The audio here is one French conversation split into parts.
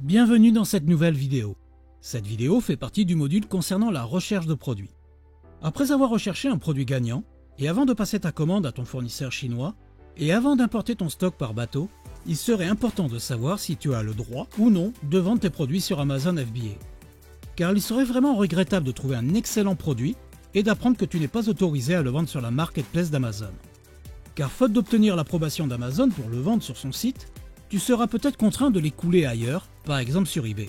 Bienvenue dans cette nouvelle vidéo. Cette vidéo fait partie du module concernant la recherche de produits. Après avoir recherché un produit gagnant, et avant de passer ta commande à ton fournisseur chinois, et avant d'importer ton stock par bateau, il serait important de savoir si tu as le droit ou non de vendre tes produits sur Amazon FBA. Car il serait vraiment regrettable de trouver un excellent produit et d'apprendre que tu n'es pas autorisé à le vendre sur la marketplace d'Amazon. Car faute d'obtenir l'approbation d'Amazon pour le vendre sur son site, tu seras peut-être contraint de l'écouler ailleurs, par exemple sur eBay.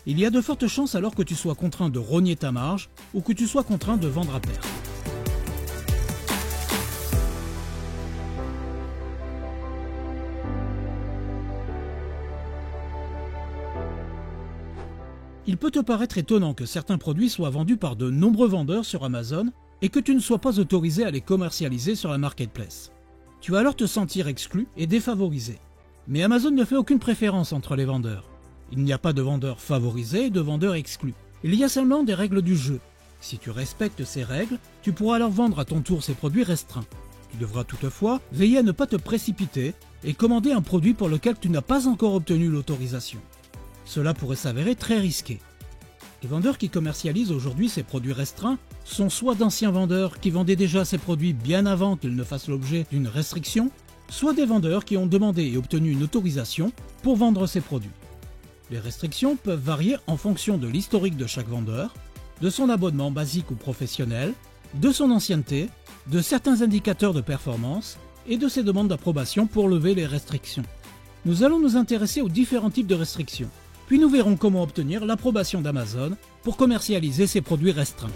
Il y a de fortes chances alors que tu sois contraint de rogner ta marge ou que tu sois contraint de vendre à perte. Il peut te paraître étonnant que certains produits soient vendus par de nombreux vendeurs sur Amazon et que tu ne sois pas autorisé à les commercialiser sur la marketplace. Tu vas alors te sentir exclu et défavorisé. Mais Amazon ne fait aucune préférence entre les vendeurs. Il n'y a pas de vendeurs favorisés et de vendeurs exclus. Il y a seulement des règles du jeu. Si tu respectes ces règles, tu pourras alors vendre à ton tour ces produits restreints. Tu devras toutefois veiller à ne pas te précipiter et commander un produit pour lequel tu n'as pas encore obtenu l'autorisation. Cela pourrait s'avérer très risqué. Les vendeurs qui commercialisent aujourd'hui ces produits restreints sont soit d'anciens vendeurs qui vendaient déjà ces produits bien avant qu'ils ne fassent l'objet d'une restriction, soit des vendeurs qui ont demandé et obtenu une autorisation pour vendre ces produits. Les restrictions peuvent varier en fonction de l'historique de chaque vendeur, de son abonnement basique ou professionnel, de son ancienneté, de certains indicateurs de performance et de ses demandes d'approbation pour lever les restrictions. Nous allons nous intéresser aux différents types de restrictions, puis nous verrons comment obtenir l'approbation d'Amazon pour commercialiser ces produits restreints.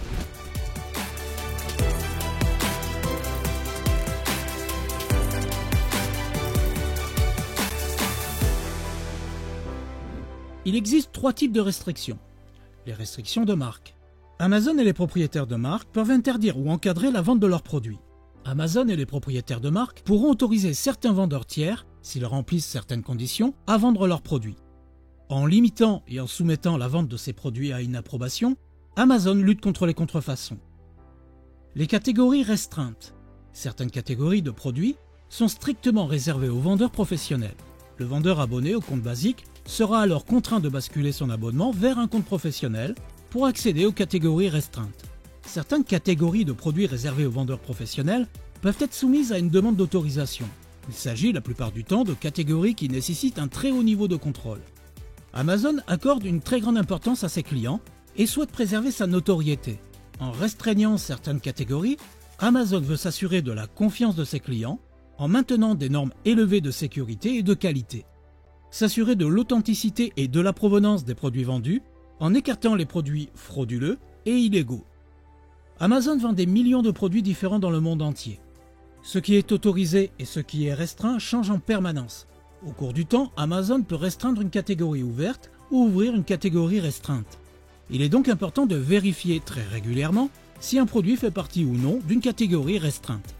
Il existe trois types de restrictions. Les restrictions de marque. Amazon et les propriétaires de marque peuvent interdire ou encadrer la vente de leurs produits. Amazon et les propriétaires de marque pourront autoriser certains vendeurs tiers, s'ils remplissent certaines conditions, à vendre leurs produits. En limitant et en soumettant la vente de ces produits à une approbation, Amazon lutte contre les contrefaçons. Les catégories restreintes. Certaines catégories de produits sont strictement réservées aux vendeurs professionnels. Le vendeur abonné au compte basique sera alors contraint de basculer son abonnement vers un compte professionnel pour accéder aux catégories restreintes. Certaines catégories de produits réservés aux vendeurs professionnels peuvent être soumises à une demande d'autorisation. Il s'agit la plupart du temps de catégories qui nécessitent un très haut niveau de contrôle. Amazon accorde une très grande importance à ses clients et souhaite préserver sa notoriété. En restreignant certaines catégories, Amazon veut s'assurer de la confiance de ses clients en maintenant des normes élevées de sécurité et de qualité. S'assurer de l'authenticité et de la provenance des produits vendus en écartant les produits frauduleux et illégaux. Amazon vend des millions de produits différents dans le monde entier. Ce qui est autorisé et ce qui est restreint change en permanence. Au cours du temps, Amazon peut restreindre une catégorie ouverte ou ouvrir une catégorie restreinte. Il est donc important de vérifier très régulièrement si un produit fait partie ou non d'une catégorie restreinte.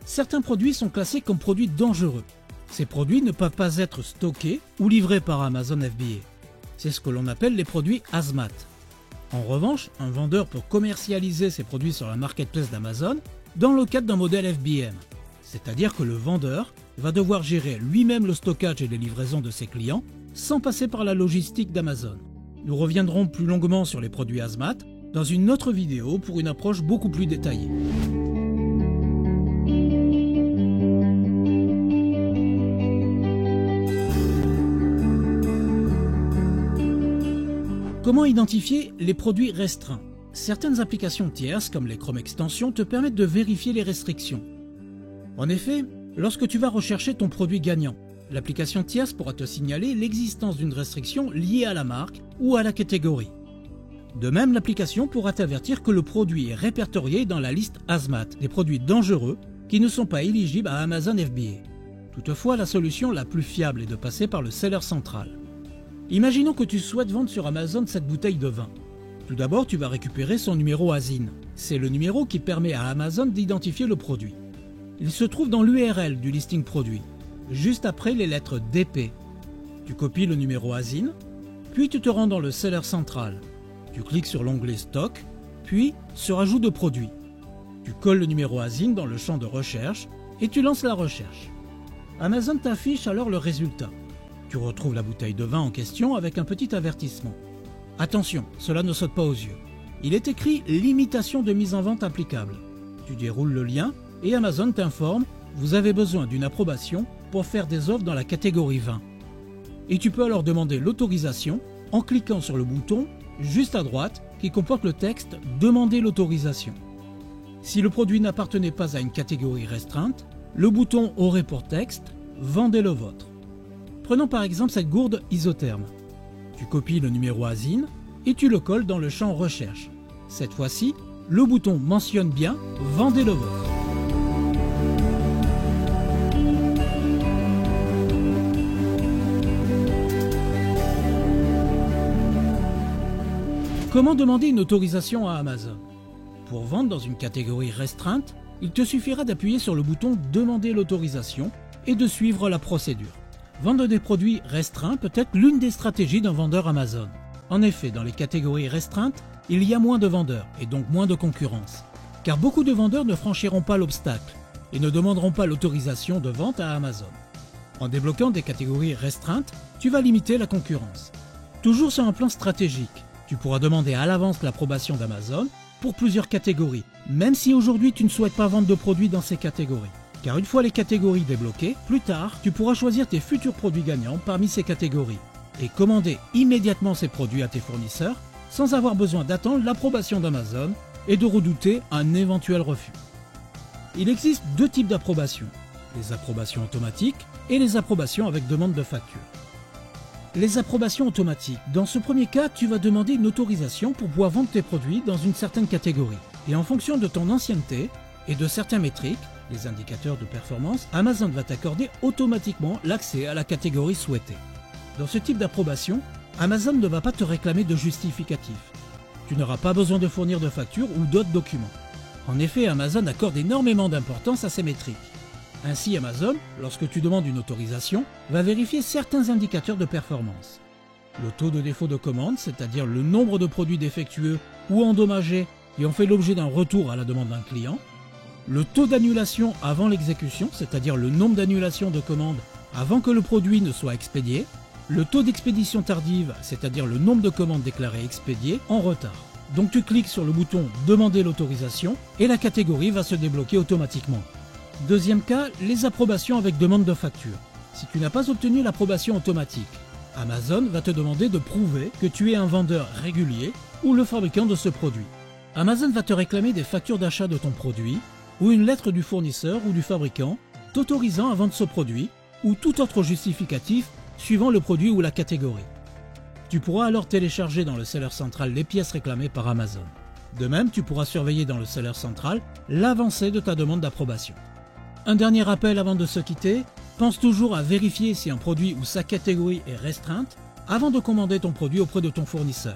Certains produits sont classés comme produits dangereux. Ces produits ne peuvent pas être stockés ou livrés par Amazon FBA. C'est ce que l'on appelle les produits HAZMAT. En revanche, un vendeur peut commercialiser ses produits sur la marketplace d'Amazon dans le cadre d'un modèle FBM. C'est-à-dire que le vendeur va devoir gérer lui-même le stockage et les livraisons de ses clients sans passer par la logistique d'Amazon. Nous reviendrons plus longuement sur les produits HAZMAT dans une autre vidéo pour une approche beaucoup plus détaillée. Comment identifier les produits restreints? Certaines applications tierces comme les Chrome Extensions te permettent de vérifier les restrictions. En effet, lorsque tu vas rechercher ton produit gagnant, l'application tierce pourra te signaler l'existence d'une restriction liée à la marque ou à la catégorie. De même, l'application pourra t'avertir que le produit est répertorié dans la liste HAZMAT, des produits dangereux qui ne sont pas éligibles à Amazon FBA. Toutefois, la solution la plus fiable est de passer par le seller central. Imaginons que tu souhaites vendre sur Amazon cette bouteille de vin. Tout d'abord, tu vas récupérer son numéro ASIN. C'est le numéro qui permet à Amazon d'identifier le produit. Il se trouve dans l'URL du listing produit, juste après les lettres DP. Tu copies le numéro ASIN, puis tu te rends dans le seller central. Tu cliques sur l'onglet Stock, puis sur Ajout de produit. Tu colles le numéro ASIN dans le champ de recherche et tu lances la recherche. Amazon t'affiche alors le résultat. Tu retrouves la bouteille de vin en question avec un petit avertissement. Attention, cela ne saute pas aux yeux. Il est écrit « Limitation de mise en vente applicable ». Tu déroules le lien et Amazon t'informe « Vous avez besoin d'une approbation pour faire des offres dans la catégorie vin ». Et tu peux alors demander l'autorisation en cliquant sur le bouton juste à droite qui comporte le texte « Demander l'autorisation ». Si le produit n'appartenait pas à une catégorie restreinte, le bouton aurait pour texte « Vendez le vôtre ». Prenons par exemple cette gourde isotherme. Tu copies le numéro ASIN et tu le colles dans le champ Recherche. Cette fois-ci, le bouton mentionne bien « Vendez le vôtre ». Comment demander une autorisation à Amazon? Pour vendre dans une catégorie restreinte, il te suffira d'appuyer sur le bouton « Demander l'autorisation » et de suivre la procédure. Vendre des produits restreints peut être l'une des stratégies d'un vendeur Amazon. En effet, dans les catégories restreintes, il y a moins de vendeurs et donc moins de concurrence. Car beaucoup de vendeurs ne franchiront pas l'obstacle et ne demanderont pas l'autorisation de vente à Amazon. En débloquant des catégories restreintes, tu vas limiter la concurrence. Toujours sur un plan stratégique, tu pourras demander à l'avance l'approbation d'Amazon pour plusieurs catégories, même si aujourd'hui tu ne souhaites pas vendre de produits dans ces catégories. Car une fois les catégories débloquées, plus tard, tu pourras choisir tes futurs produits gagnants parmi ces catégories et commander immédiatement ces produits à tes fournisseurs sans avoir besoin d'attendre l'approbation d'Amazon et de redouter un éventuel refus. Il existe deux types d'approbation, les approbations automatiques et les approbations avec demande de facture. Les approbations automatiques. Dans ce premier cas, tu vas demander une autorisation pour pouvoir vendre tes produits dans une certaine catégorie. Et en fonction de ton ancienneté et de certaines métriques, les indicateurs de performance, Amazon va t'accorder automatiquement l'accès à la catégorie souhaitée. Dans ce type d'approbation, Amazon ne va pas te réclamer de justificatif. Tu n'auras pas besoin de fournir de facture ou d'autres documents. En effet, Amazon accorde énormément d'importance à ces métriques. Ainsi, Amazon, lorsque tu demandes une autorisation, va vérifier certains indicateurs de performance. Le taux de défaut de commande, c'est-à-dire le nombre de produits défectueux ou endommagés qui ont fait l'objet d'un retour à la demande d'un client, le taux d'annulation avant l'exécution, c'est-à-dire le nombre d'annulations de commandes avant que le produit ne soit expédié, le taux d'expédition tardive, c'est-à-dire le nombre de commandes déclarées expédiées en retard. Donc tu cliques sur le bouton « Demander l'autorisation » et la catégorie va se débloquer automatiquement. Deuxième cas, les approbations avec demande de facture. Si tu n'as pas obtenu l'approbation automatique, Amazon va te demander de prouver que tu es un vendeur régulier ou le fabricant de ce produit. Amazon va te réclamer des factures d'achat de ton produit ou une lettre du fournisseur ou du fabricant t'autorisant à vendre ce produit ou tout autre justificatif suivant le produit ou la catégorie. Tu pourras alors télécharger dans le seller central les pièces réclamées par Amazon. De même, tu pourras surveiller dans le seller central l'avancée de ta demande d'approbation. Un dernier rappel avant de se quitter, pense toujours à vérifier si un produit ou sa catégorie est restreinte avant de commander ton produit auprès de ton fournisseur.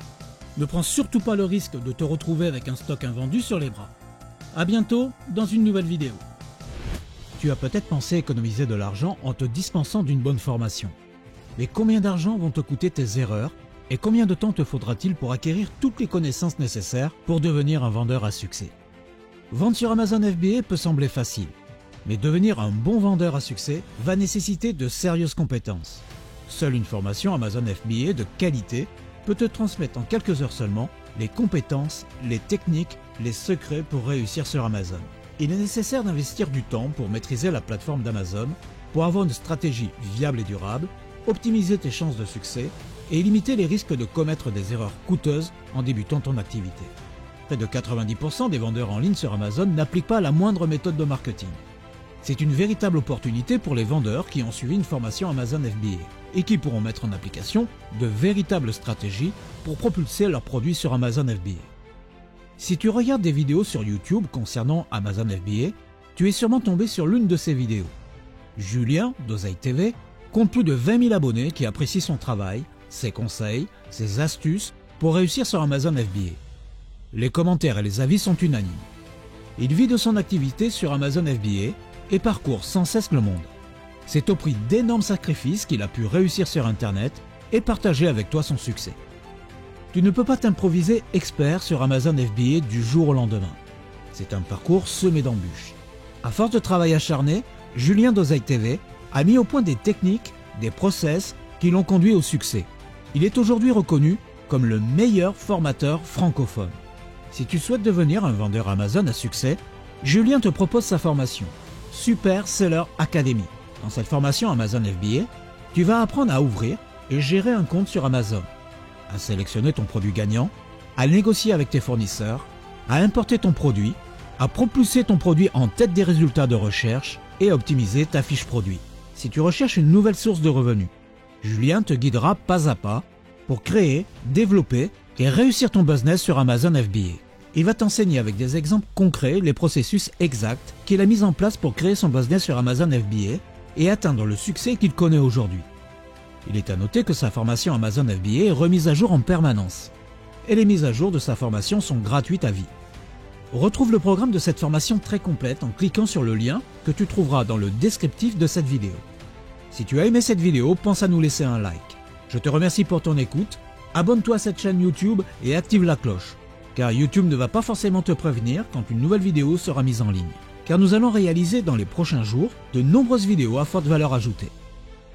Ne prends surtout pas le risque de te retrouver avec un stock invendu sur les bras. A bientôt dans une nouvelle vidéo. Tu as peut-être pensé économiser de l'argent en te dispensant d'une bonne formation. Mais combien d'argent vont te coûter tes erreurs et combien de temps te faudra-t-il pour acquérir toutes les connaissances nécessaires pour devenir un vendeur à succès? Vendre sur Amazon FBA peut sembler facile, mais devenir un bon vendeur à succès va nécessiter de sérieuses compétences. Seule une formation Amazon FBA de qualité peut te transmettre en quelques heures seulement les compétences, les techniques, les secrets pour réussir sur Amazon. Il est nécessaire d'investir du temps pour maîtriser la plateforme d'Amazon, pour avoir une stratégie viable et durable, optimiser tes chances de succès et limiter les risques de commettre des erreurs coûteuses en débutant ton activité. Près de 90% des vendeurs en ligne sur Amazon n'appliquent pas la moindre méthode de marketing. C'est une véritable opportunité pour les vendeurs qui ont suivi une formation Amazon FBA et qui pourront mettre en application de véritables stratégies pour propulser leurs produits sur Amazon FBA. Si tu regardes des vidéos sur YouTube concernant Amazon FBA, tu es sûrement tombé sur l'une de ces vidéos. Julien, d'Oseille TV, compte plus de 20 000 abonnés qui apprécient son travail, ses conseils, ses astuces pour réussir sur Amazon FBA. Les commentaires et les avis sont unanimes. Il vit de son activité sur Amazon FBA et parcourt sans cesse le monde. C'est au prix d'énormes sacrifices qu'il a pu réussir sur Internet et partager avec toi son succès. Tu ne peux pas t'improviser expert sur Amazon FBA du jour au lendemain. C'est un parcours semé d'embûches. À force de travail acharné, Julien d'Oseille TV a mis au point des techniques, des process qui l'ont conduit au succès. Il est aujourd'hui reconnu comme le meilleur formateur francophone. Si tu souhaites devenir un vendeur Amazon à succès, Julien te propose sa formation Super Seller Academy. Dans cette formation Amazon FBA, tu vas apprendre à ouvrir et gérer un compte sur Amazon, à sélectionner ton produit gagnant, à négocier avec tes fournisseurs, à importer ton produit, à propulser ton produit en tête des résultats de recherche et à optimiser ta fiche produit. Si tu recherches une nouvelle source de revenus, Julien te guidera pas à pas pour créer, développer et réussir ton business sur Amazon FBA. Il va t'enseigner avec des exemples concrets les processus exacts qu'il a mis en place pour créer son business sur Amazon FBA et atteindre le succès qu'il connaît aujourd'hui. Il est à noter que sa formation Amazon FBA est remise à jour en permanence. Et les mises à jour de sa formation sont gratuites à vie. Retrouve le programme de cette formation très complète en cliquant sur le lien que tu trouveras dans le descriptif de cette vidéo. Si tu as aimé cette vidéo, pense à nous laisser un like. Je te remercie pour ton écoute, abonne-toi à cette chaîne YouTube et active la cloche, car YouTube ne va pas forcément te prévenir quand une nouvelle vidéo sera mise en ligne, car nous allons réaliser dans les prochains jours de nombreuses vidéos à forte valeur ajoutée.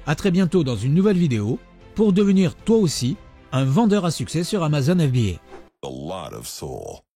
À très bientôt dans une nouvelle vidéo pour devenir toi aussi un vendeur à succès sur Amazon FBA. A lot of soul.